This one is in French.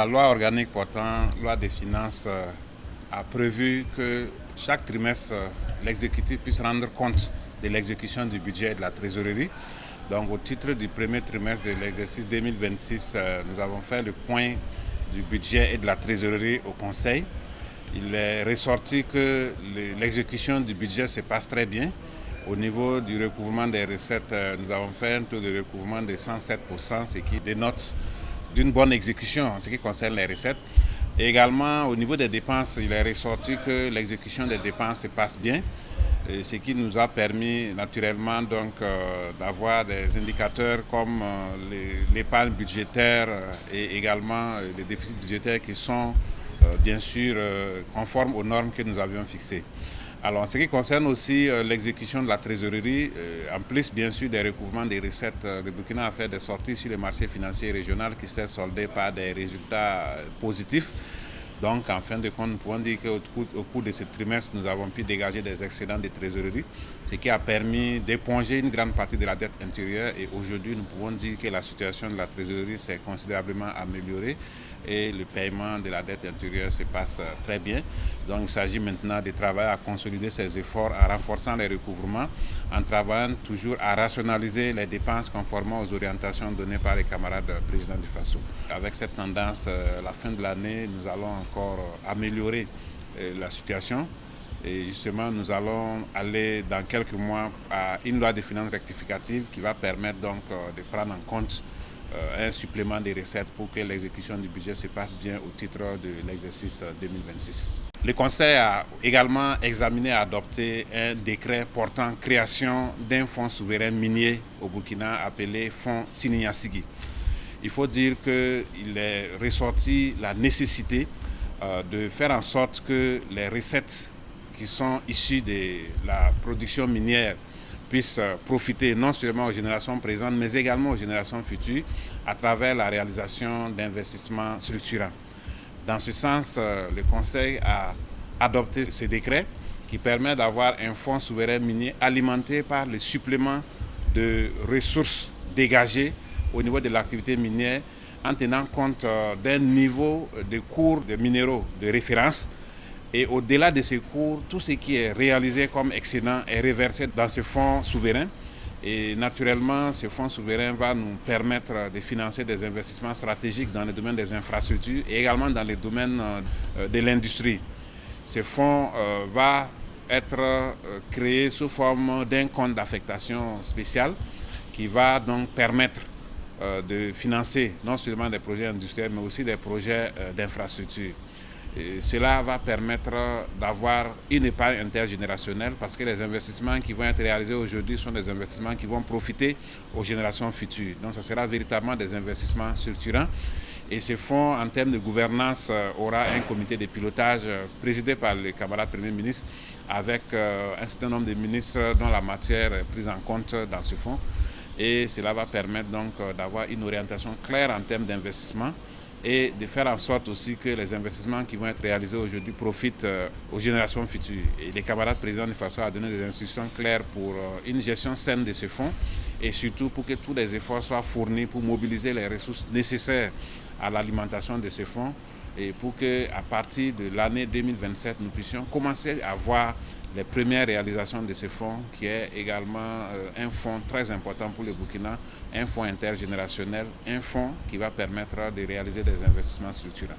La loi organique portant loi des finances a prévu que chaque trimestre, l'exécutif puisse rendre compte de l'exécution du budget et de la trésorerie. Donc au titre du premier trimestre de l'exercice 2026, nous avons fait le point du budget et de la trésorerie au Conseil. Il est ressorti que l'exécution du budget se passe très bien. Au niveau du recouvrement des recettes, nous avons fait un taux de recouvrement de 107%, ce qui dénote d'une bonne exécution en ce qui concerne les recettes. Et également, au niveau des dépenses, il est ressorti que l'exécution des dépenses se passe bien, ce qui nous a permis naturellement d'avoir des indicateurs comme l'épargne budgétaire et également les déficits budgétaires qui sont bien sûr conformes aux normes que nous avions fixées. Alors, en ce qui concerne aussi l'exécution de la trésorerie, en plus bien sûr des recouvrements des recettes, le Burkina a fait des sorties sur les marchés financiers régionaux qui s'est soldé par des résultats positifs. Donc, en fin de compte, nous pouvons dire qu'au cours de ce trimestre, nous avons pu dégager des excédents de trésorerie, ce qui a permis d'éponger une grande partie de la dette intérieure. Et aujourd'hui, nous pouvons dire que la situation de la trésorerie s'est considérablement améliorée et le paiement de la dette intérieure se passe très bien. Donc, il s'agit maintenant de travailler à consolider ces efforts en renforçant les recouvrements, en travaillant toujours à rationaliser les dépenses conformément aux orientations données par les camarades présidents du FASO. Avec cette tendance, à la fin de l'année, nous allons encore améliorer la situation. Et justement, nous allons aller dans quelques mois à une loi de finances rectificative qui va permettre donc de prendre en compte un supplément des recettes pour que l'exécution du budget se passe bien au titre de l'exercice 2026. Le Conseil a également examiné et adopté un décret portant création d'un fonds souverain minier au Burkina appelé Fonds Sininyasigi. Il faut dire qu'il est ressorti la nécessité de faire en sorte que les recettes qui sont issues de la production minière puissent profiter non seulement aux générations présentes, mais également aux générations futures à travers la réalisation d'investissements structurants. Dans ce sens, le Conseil a adopté ce décret qui permet d'avoir un fonds souverain minier alimenté par le supplément de ressources dégagées au niveau de l'activité minière en tenant compte d'un niveau de cours de minéraux de référence. Et au-delà de ces cours, tout ce qui est réalisé comme excédent est reversé dans ce fonds souverain. Et naturellement, ce fonds souverain va nous permettre de financer des investissements stratégiques dans le domaine des infrastructures et également dans le domaine de l'industrie. Ce fonds va être créé sous forme d'un compte d'affectation spéciale qui va donc permettre de financer non seulement des projets industriels, mais aussi des projets d'infrastructure. Et cela va permettre d'avoir une épargne intergénérationnelle parce que les investissements qui vont être réalisés aujourd'hui sont des investissements qui vont profiter aux générations futures. Donc ce sera véritablement des investissements structurants. Et ce fonds, en termes de gouvernance, aura un comité de pilotage présidé par le camarade Premier ministre avec un certain nombre de ministres dont la matière est prise en compte dans ce fonds. Et cela va permettre donc d'avoir une orientation claire en termes d'investissement et de faire en sorte aussi que les investissements qui vont être réalisés aujourd'hui profitent aux générations futures. Et les camarades présidents du FASO ont donné des instructions claires pour une gestion saine de ce fonds et surtout pour que tous les efforts soient fournis pour mobiliser les ressources nécessaires à l'alimentation de ces fonds et pour qu'à partir de l'année 2027, nous puissions commencer à voir les premières réalisations de ce fonds, qui est également un fonds très important pour le Burkina, un fonds intergénérationnel, un fonds qui va permettre de réaliser des investissements structurants.